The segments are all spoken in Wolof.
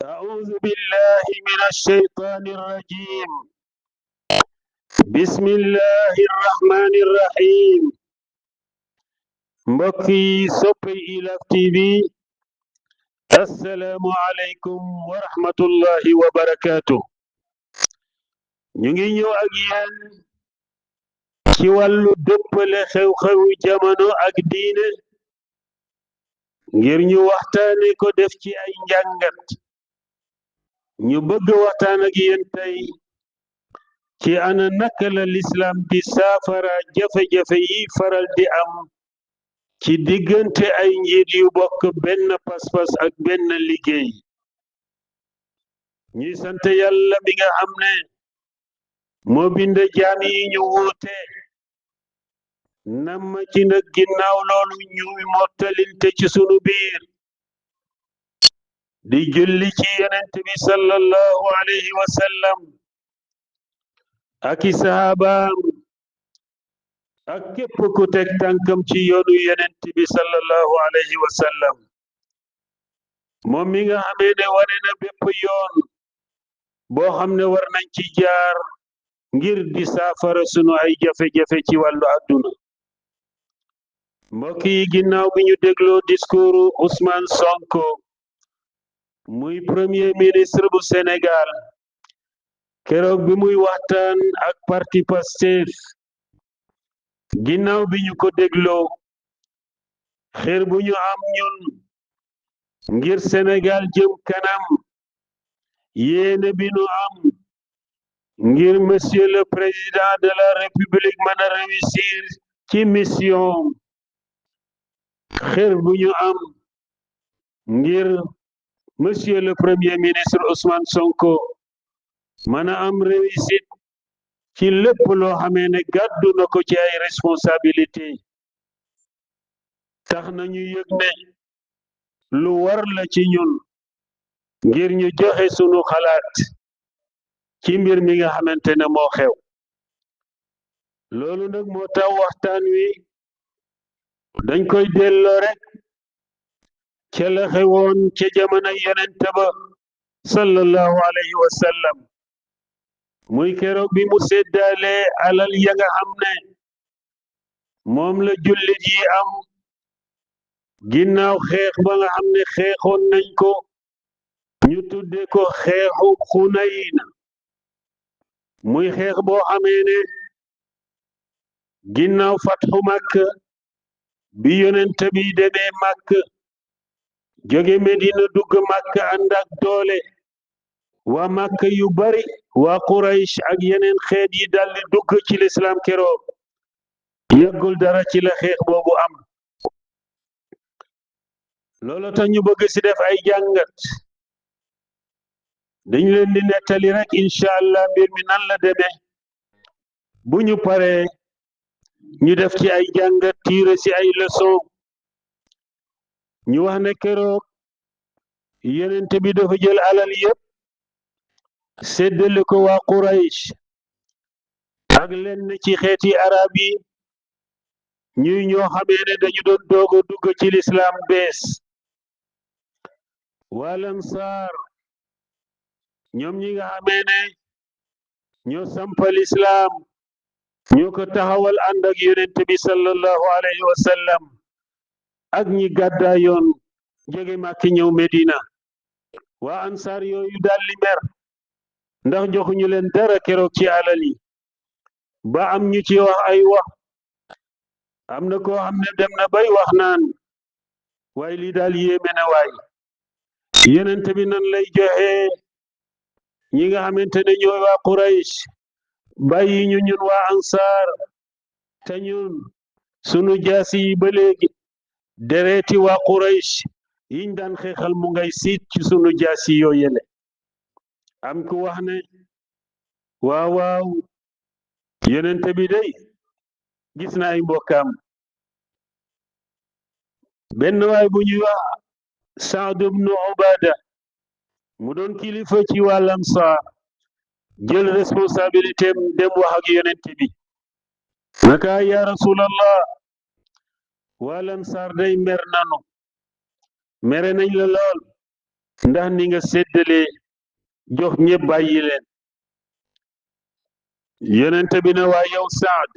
أعوذ بالله من الشيطان الرجيم. بسم الله الرحمن الرحيم. mbokki soppe IYAF TV, assalaamu aleykum wa rahmatullahi wa barakaatu. ñu ngi ñëw ak yéen ci wàllu dëppale xew-xewu jamono ak diine ngir ñu waxtaane ko def ci ay njàngat. ñu bëgg waxtaan ak yéen tey ci ana naka la lislaam di saafara jafe-jafe yi faral di am ci diggante ay njiit yu bokk benn pas-pas ak benn liggéey. ñuy sant yàlla mi nga xam ne moo bind jaam yi ñu wuute nam ci nag ginnaaw loolu ñuy mottalinte ci sunu biir di julli ci yonent bi sallallahu alayhi wa sallam ak i sahabaam ak képp ku teg tànkam ci yoonu yonent bi sallallahu alayhi wa sallam. moom mi nga xamee ne wane na bépp yoon boo xam ne war nañ ci jaar ngir di saafara sunu ay jafe-jafe ci wàllu àdduna. mbokk yi, ginnaaw bi ñu dégloo discours Ousmane Sonko muy premier ministre bu Sénégal keroog bi muy waxtaan ak parti Pastef, ginnaaw bi ñu ko dégloo xër bu ñu am ñun ngir Sénégal jëm kanam, yéene bi nu am ngir monsieur le président de la république mën a réussir ci mission, xër bu ñu am ngir monsieur le premier ministre Ousmane Sonko mën a am réussite ci lépp loo xamee ne gàddu na ko ci ay responsabilité, tax na ñu yëg ne lu war la ci ñun ngir ñu joxe sunu xalaat ci mbir mi nga xamante ne moo xew. loolu nag moo tax waxtaan wi dañ koy delloo rek ca la xewoon ca jamono yonent ba sallallahu alayhi wa sallam, muy keroog bi mu séddaale alal ya nga xam ne moom la jullit yi am ginnaaw xeex ba nga xam ne xeexoon nañ ko, ñu tudde ko xeexu Xunayn. muy xeex boo xamee ne ginnaaw fatxu Makka bi yonent bi demee Makka jóge Medina dugg Makka ànd ak doole, waa Makka yu bari, waa Quraysh ak yeneen xeet yi daldi dugg ci lislaam keroog. yàggul dara ci la xeex boobu am. loolu tax ñu bëgg ci def ay jàngat. dañ leen di nettali rek incha allah mbir mi nan la demee, bu ñu paree ñu def ci ay jàngat, tiire ci ay leçon. ñu wax ne keroog yonent bi dafa jël alal yépp séddale ko waa Quraysh ak lenn ci xeeti arab yi, ñuy ñoo xamee ne dañu doon doogo dugg ci lislaam bees. waa Ansaar ñoom ñi nga xamee ne ñoo sampal islaam, ñoo ko taxawal ànd ak yonent bi sallallahu alayhi wa sallam, ak ñi gàddaa yoon jóge Màkka ñëw Medina. waa Ansaar yooyu daldi mer ndax joxuñu leen dara keroog ci alal yi, ba am ñu ci wax ay wax. am na koo xam ne dem na bay wax naan waaye lii daal yéeme na waay, yonent bi nan lay joxe ñi nga xamante ne ñooy waa Quraysh bàyyi ñu ñun waa Ansaar, te ñun sunu jaasi yi ba léegi dereeti waa Quraysh yiñ daan xeexal mu ngay siit ci sunu jaasi yoo yele. am ku wax ne waaw waaw, yonent bi day gis na ay mbokkam. benn waay bu ñuy wax Saad ibnu Ubada mu doon kilifa ci waa Ansaar jël responsabilité dem wax ak yonent bi naka ya rasulallah, waa Ansaar day mer nanu, mere nañ la lool ndax ni nga séddale jox ñëpp bàyyi leen yonent bi ne waa yow Saad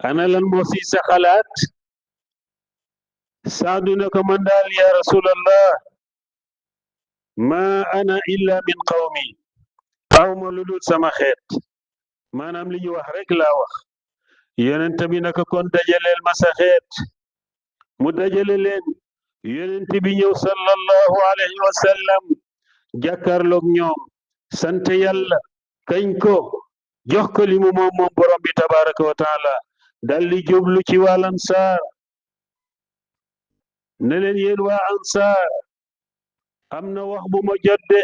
ana lan moo si sa xalaat Saadu ne ko man daal ya rasulallah ma ana illa min qawmi awma lu dul sama xeet maanaam li ñu wax rek laa wax yonent bi naka kon dajaleel ma sa xeet mu dajale leen yonent bi ñëw sallallahu alayhi wa sallam jàkkaarloog ñoom sant yàlla kañ ko jox ko li mu moom borom bi tabaraka wa taala daldi jublu ci wàll ansaar ne leen yéen waa ansaar am na wax bu ma jot de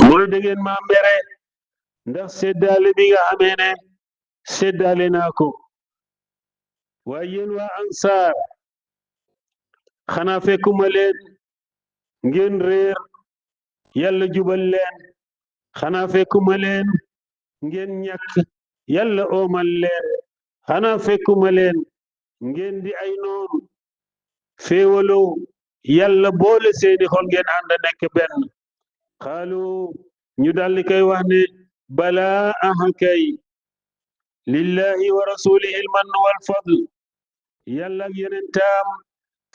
mooy da ngeen ma mere ndax séddaale bi nga xamee ne séddaale naa ko waaye yéen waa ansaar xanaa fekkuma leen ngeen réer yàlla jubal leen xanaa fekkuma leen ngeen ñàkk yàlla oomal leen xanaa fekkuma leen ngeen di ay noonu féewaloo yàlla boole seeni xol ngeen ànd nekk benn xaalu ñu daldi koy wax ne balaa aha kay lillahi wa rasulihi almannu wal fadl yàlla ak yonentam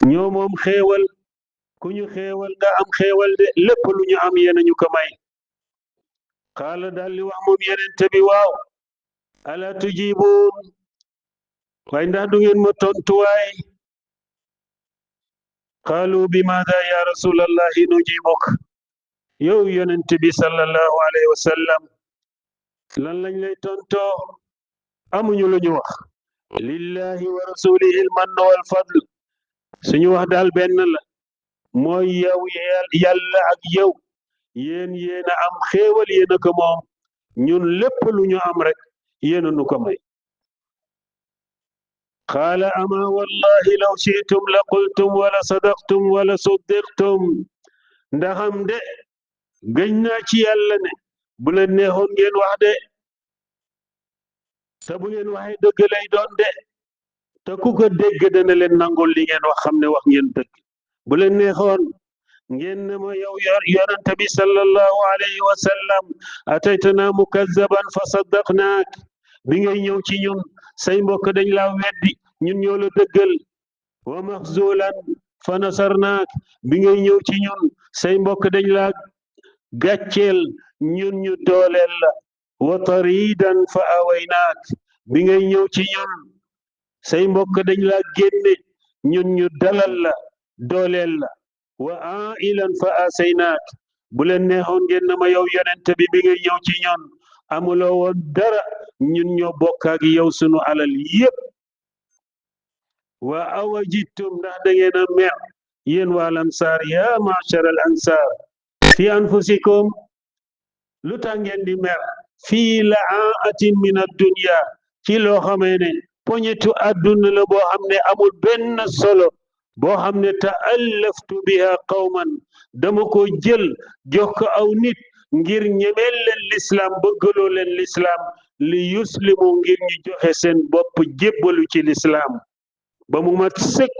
ñoo moom xéewal ku ñu xéewal nga am xéewal de lépp lu ñu am yéena ñu ko may xaala daldi wax moom yonent bi waaw ala tujibuun waaye ndax du ngeen ma tontuwaay qaalu bi maada ya rasulallahi nujibuk yow yonent bi sallallahu alayhi wa sallam lan lañ lay tontoo amuñu lu ñu wax lillahi wa rasulihi almannu wal fadl suñu wax daal benn la mooy yow yàlla ak yow yéen a am xéewal yéen a ko moom ñun lépp lu ñu am rek yéen a nu ko may qaala ama wallahi law shi'tum la qultum wala sadaqtum wala suddiqtum ndaxam de gëñ naa ci yàlla ne bu leen neexoon ngeen wax de te bu ngeen waxee dëgg lay doon de te ku ko dégg dana leen nangul li ngeen wax xam ne wax ngeen dëgg bu leen neexoon ngeen ne ma yow yonent bi sallallahu alayhi wa sallam ataytana mukazzaban fa saddaqnaak bi ngay ñëw ci ñun say mbokk dañ laa weddi ñun ñoo la dëggal wa maxzulan fa nasarnaak bi ngay ñëw ci ñun say mbokk dañ laa gàcceel ñun ñu dooleel la wa taridan fa awaynaak bi ngay ñëw ci ñun say mbokk dañ laa génne ñun ñu dalal la dooleel la wa ailan fa asaynaak bu leen neexoon ngeen na ma yow yonent bi bi ngay ñëw ci ñun amuloo woon dara ñun ñoo bokk ak yow sunu alal yépp wa awajidtum ndax da ngeen a mer yéen waa lansaar ya ma'shar al ansaar fi anfusikum lu tax ngeen di mer fii la'aatin min ad-dunya ci loo xamee ne poñetu àdduna la boo xam ne amul benn solo boo xam ne ta'allaftu biha qawman dama ko jël jox ko aw nit ngir ñemeel leen lislaam bëggaloo leen lislaam li yuslimu ngir ñu joxe seen bopp jébbalu ci lislaam ba mu mat sëkk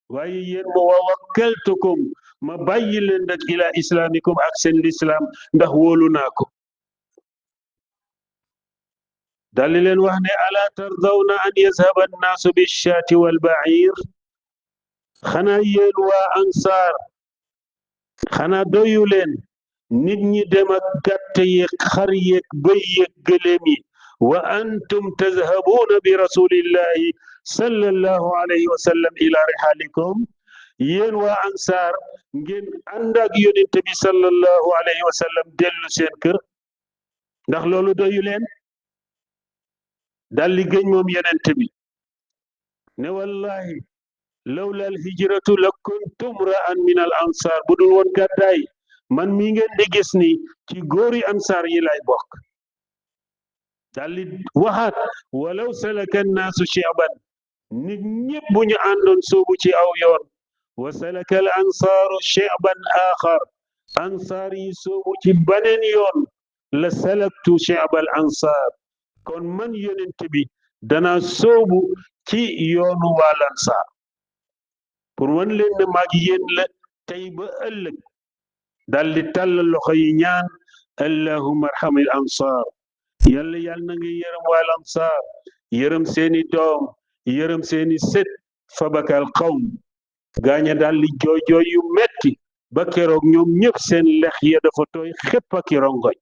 waaye yéen ma wa wakkaltukum ma bàyyi leen nag ila islaamikum ak seen lislaam ndax wóolu naa ko daldi leen wax ne ala tardawna an yazhaba annaasu bishaati walbair xanaa yéen waa ansaar xanaa doyu leen nit ñi dem ak gàtt yeeg xar yeeg bëy yeeg gëléem yi wa antum tazhabuuna bi rasulillahi sallallahu alayhi wa sallam ila rihalikum yéen waa ansaar ngeen ànd ak yonent bi sallallahu alayhi wa sallam dellu seen kër ndax loolu doyu leen daldi gëñ moom yonent bi ne wallahi lawla al hijratu la kuntum ra'an min al ansaar bu dul woon gàddaay man mii ngeen di gis ni ci góori ansaar yi lay bokk daldi waxaat walaw salaka annaasu shi'ban nit ñépp bu ñu àndoon soobu ci aw yoon wa salaka al ansaaru shi'ban axar ansaar yi soobu ci baneen yoon la salaktu shi'bal ansaar kon man yonent bi dana soobu ci yoonu waa lansaar pour wan leen ne maag yéen la tey ba ëllëg daldi tàllal loxo yi ñaan allahumma arhamil ansar yàlla yàlla na nga yërëm wal ansar yërëm seeni doom yërëm seeni sët fabakal qawm gaaña daldi jooy jooy yu metti ba keroog ñoom ñëpp seen lex ya dafa tooy xépp ak rongoñ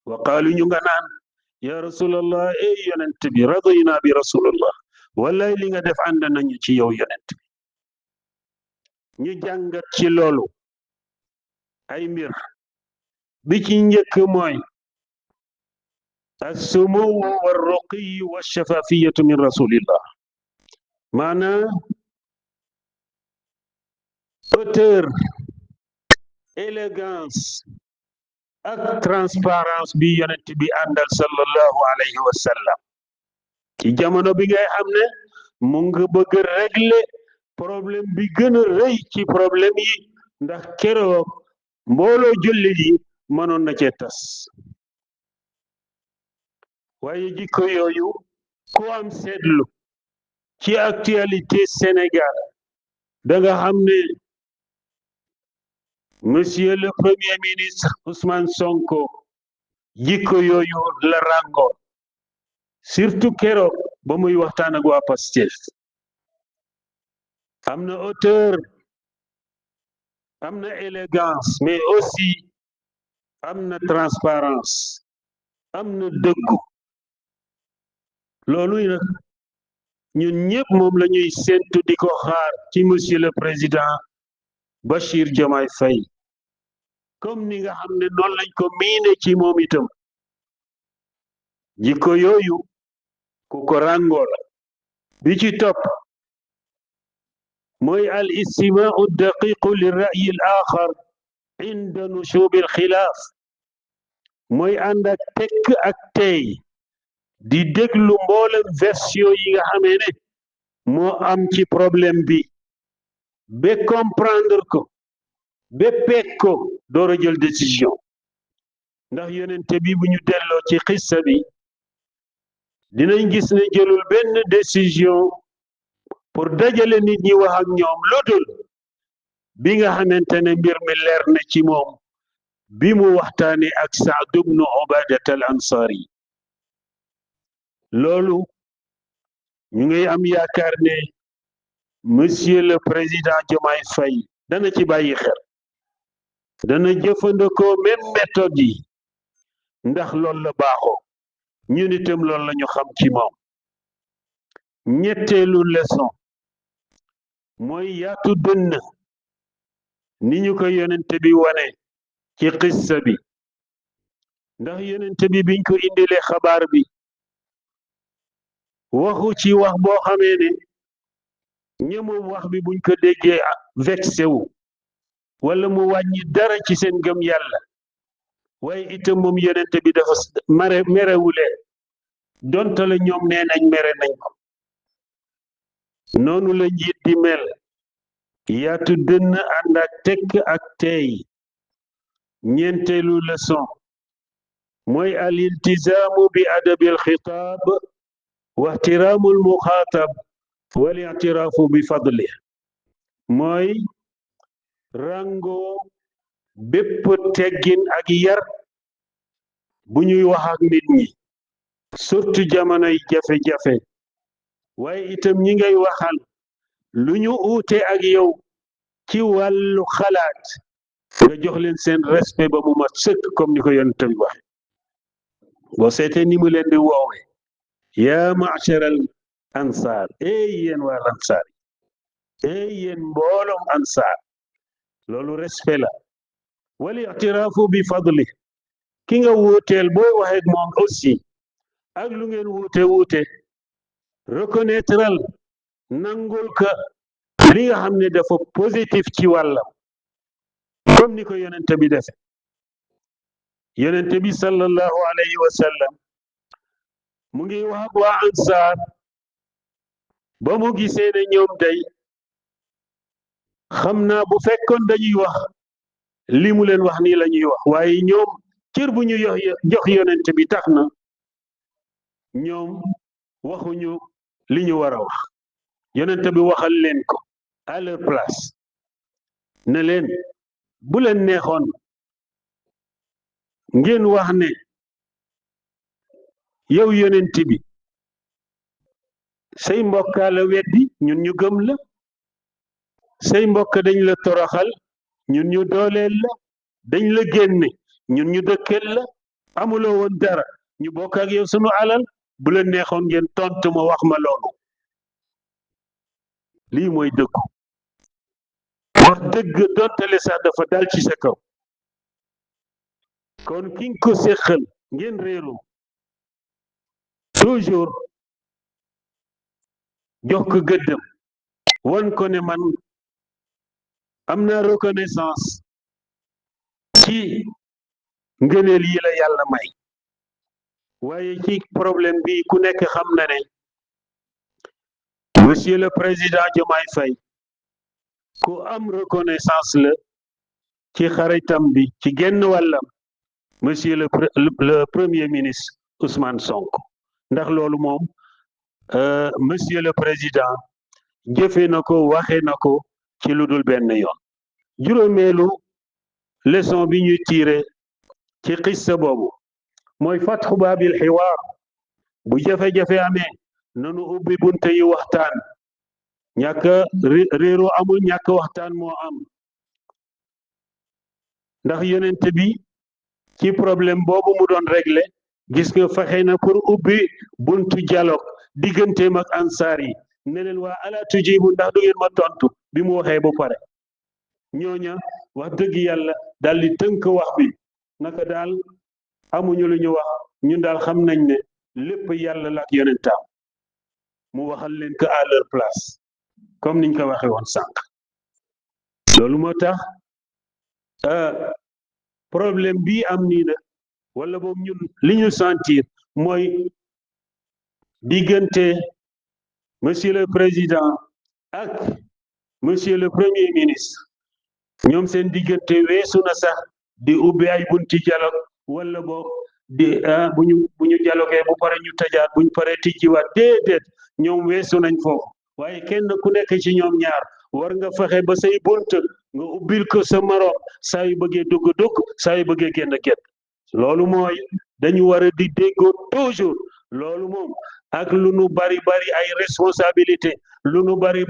wa qaalu ñu nga naan ya rasulallah ey yonent bi radina bi rasulillah wallaay li nga def ànd nañu ci yow yonent bi ñu jàngat ci loolu ay mbir bi ci njëkk mooy assumuwu wa ruqiyu wa shafafiyatu min rasulillah maanaam hauteur élégance ak transparence bi yonent bi àndal sallallahu alayhi wa sallam ci jamono bi ngay xam ne mu nga bëgg régler problème bi gën a rëy ci problème yi ndax keroog mbooloo jullit yi mënoon na cee tas waaye jikko yooyu ku am seetlu ci actualité Sénégal da nga xam ne monsieur le premier ministre Ousmane Sonko jikko yooyu la rangoon surtout keroog ba muy waxtaan ak waa Pastef am na hauteur am na élégance mais aussi am na transparence am na dëggu loolu nag ñun ñëpp moom la ñuy séntu di ko xaar ci monsieur le président Bachir Diomaye Faye comme ni nga xam ne noonu lañ ko miine ci moom itam jikko yooyu ku ko ràngoo la bi ci topp mooy al istimaau daqiqu li ra'yi al axar inda nushub al xilaaf mooy ànd ak tekk ak tey di déglu mboolem version yi nga xamee ne moo am ci problème bi ba comprendre ko ba peeg ko door a jël décision ndax yonente bi bu ñu delloo ci xissa bi dinañ gis ne jëlul benn décision pour dajale nit ñi wax ak ñoom lu dul bi nga xamante ne mbir mi leer na ci moom bi mu waxtaane ak Saad ibnu Ubadat al Ansari loolu ñu ngi am yaakaar ne monsieur le président Diomaye Faye dana ci bàyyi xel dana jëfandikoo même méthode yi ndax loolu la baaxoo ñun itam loolu la ñu xam ci moom ñetteelu leçon mooy yaatu dënn ni ñu ko yonente bi wane ci xissa bi ndax yonente bi biñ ko indilee xabaar bi waxu ci wax boo xamee ne ñëmoom wax bi buñ ko déggee vexé wu wala mu wàññi dara ci seen gëm yàlla waaye itam moom yonente bi dafa merewulee donte la ñoom nee nañ mere nañ ko noonu la njiit di mel yaatu dënn ànd ak tekk ak teey ñeenteelu leçon mooy al iltizaamu bi adabil xitaab wa ixtiraamul muxaatab wal i'tiraafu bi fadli mooy rango bépp teggin ak yar bu ñuy wax ak nit ñi surtout jamonoy jafe-jafe waaye itam ñi ngay waxal lu ñu uute ak yow ci wàllu xalaat nga jox leen seen respect ba mu mat sëkk comme ni ko yonent bi waxe boo seetee ni mu leen di woowe yaa ma'sharal ansaar yéen waa ansaar yéen mbooloom ansaar loolu respect la wal i'tiraafu bi fadli ki nga wuuteel booy waxeek moom aussi ak lu ngeen wuute reconnaîtral nangul ka li nga xam ne dafa positif ci wàllam comme ni ko yonente bi defe yonente bi sallallahu alayhi wa sallam mu ngi wax ak waa ansaar ba mu gisee ne ñoom day xam naa bu fekkoon dañuy wax li mu leen wax nii la ñuy wax waaye ñoom cër bu ñu jox yonente bi tax na ñoom waxuñu li ñu war a wax yonente bi waxal leen ko à leur place ne leen bu leen neexoon ngeen wax ne yow yonent bi say mbokkaa la weddi ñun ñu gëm la say mbokk dañ la toroxal ñun ñu dooleel la dañ la génne ñun ñu dëkkeel la amuloo woon dara ñu bokk ak yow sunu alal bu leen neexoon ngeen tontu ma wax ma loolu lii mooy dëggu wax dëgg dontale sax dafa dal ci sa kaw kon ki nga ko séqal ngeen réeru toujours jox ko gëddëm won ko ne man am na reconnaissance ci ngëneel yi la yàlla may waaye ci problème bi ku nekk xam na ne monsieur le président Diomaye Faye ku am reconnaissance la ci xaritam bi ci genn wàllam monsieur le premier ministre Ousmane Sonko ndax loolu moom monsieur le président jëfe na ko waxe na ko ci lu dul benn yoon juróomeelu leçon bi ñuy tiré ci xissa boobu mooy fatxu baabil xiwaar bu jafe-jafe amee nanu ubbi bunte yi waxtaan ñàkk réero amul ñàkk waxtaan moo am ndax yonent bi ci problème boobu mu doon régler gis nga fexe na pour ubbi buntu dialogue digganteem ak ansaar yi ne leen waa ala tujibu ndax du ngeen ma tontu bi mu waxee ba pare ñooña wax dëgg yàlla daal di tënk wax bi naka daal amuñu lu ñu wax ñun daal xam nañ ne lépp yàlla la ak yonentaam mu waxal leen que à leur place comme niñ ko waxee woon sànq loolu moo tax problème bii am nii nag wala boog ñun li ñu sentir mooy diggante monsieur le président ak monsieur le premier ministre ñoom seen diggante weesu na sax di ubbi ay bunti dialogue wala boog di bu ñu dialogué bu pare ñu tëjaat bu ñu paree tijjiwaat déedéet ñoom weesu nañ foofu waaye kenn ku nekk ci ñoom ñaar war nga fexe ba say bunt nga ubbil ko sa moroom saa yu bëggee dugg saa yu bëggee génn loolu mooy dañu war a di déggoo toujours loolu moom ak lu nu bari ay responsabilité lu nu bari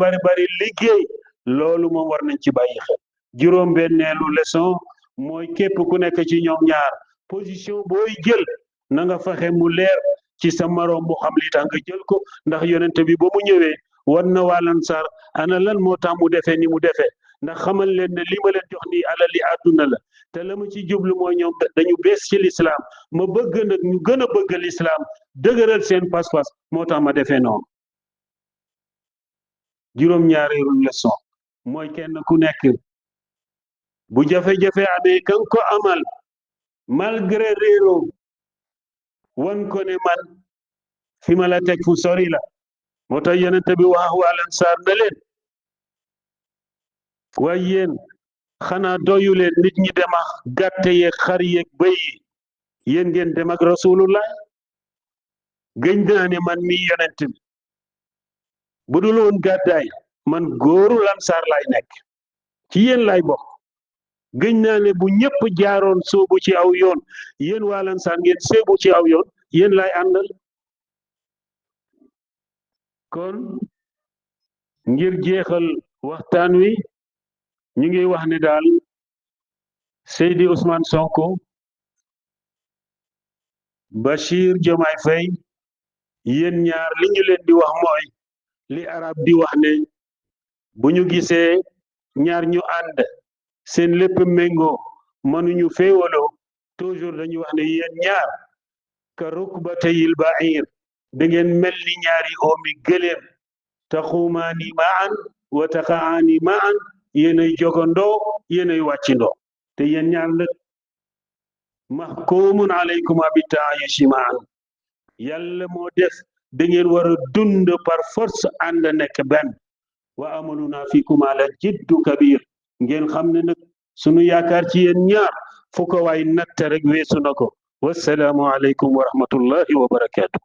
liggéey loolu moom war nañ ci bàyyi xel juróom-benneelu leçon mooy képp ku nekk ci ñoom ñaar position booy jël na nga fexe mu leer ci sa moroom mu xam li tax nga jël ko ndax yonent bi ba mu ñëwee war na waa Ansaar ana lan moo tax mu defee ni mu defee ndax xamal leen ne li ma leen jox nii alal li àdduna la te la ma ci jublu mooy ñoom dañu bees ci lislaam ma bëgg nag ñu gën a bëgg lislaam dëgëral seen pas-pas moo tax ma defee noonu juróom-ñaareelu leçon mooy kenn ku nekk bu jafe-jafe amee kan ko amal malgré réero wan ko ne man fi ma la teg fu sori la moo tax yonent bi wax waa Ansaar na leen waaye yéen xanaa doyu leen nit ñi dem ak gàtte yeeg xar yeeg bëy yi yéen ngeen dem ak rasulullah gëñ naa ne man mi yonent bi bu dul woon gàddaay man góoru Ansaar lay nekk ci yéen lay bokk gëñ naa ne bu ñëpp jaaroon soobu ci aw yoon yéen waa Ansaar ngeen seebu ci aw yoon yéen lay àndal kon ngir jeexal waxtaan wi ñu ngi wax ne daal Seydi Ousmane Sonko Bachir Diomaye Faye yéen ñaar li ñu leen di wax mooy li arab di wax ne bu ñu gisee ñaar ñu ànd seen lépp méngoo mënuñu féewaloo toujours dañuy wax ne yéen ñaar ka rukbatayil ba'ir da ngeen mel ni ñaari oomi gëléem taxumaani maan wa taqaani maan yéenay jogandoo yéenay wàccindoo te yéen ñaar nag mahkumun alaykuma bi taayushi maan yàlla moo def da ngeen war a dund par force ànd nekk benn wa amaluna fikuma la jiddu kabir ngeen xam ne nag sunu yaakaar ci yéen ñaar fu ko waay natt rek weesu na ko wassalaamu aleykum wa rahmatullahi wa barakaatu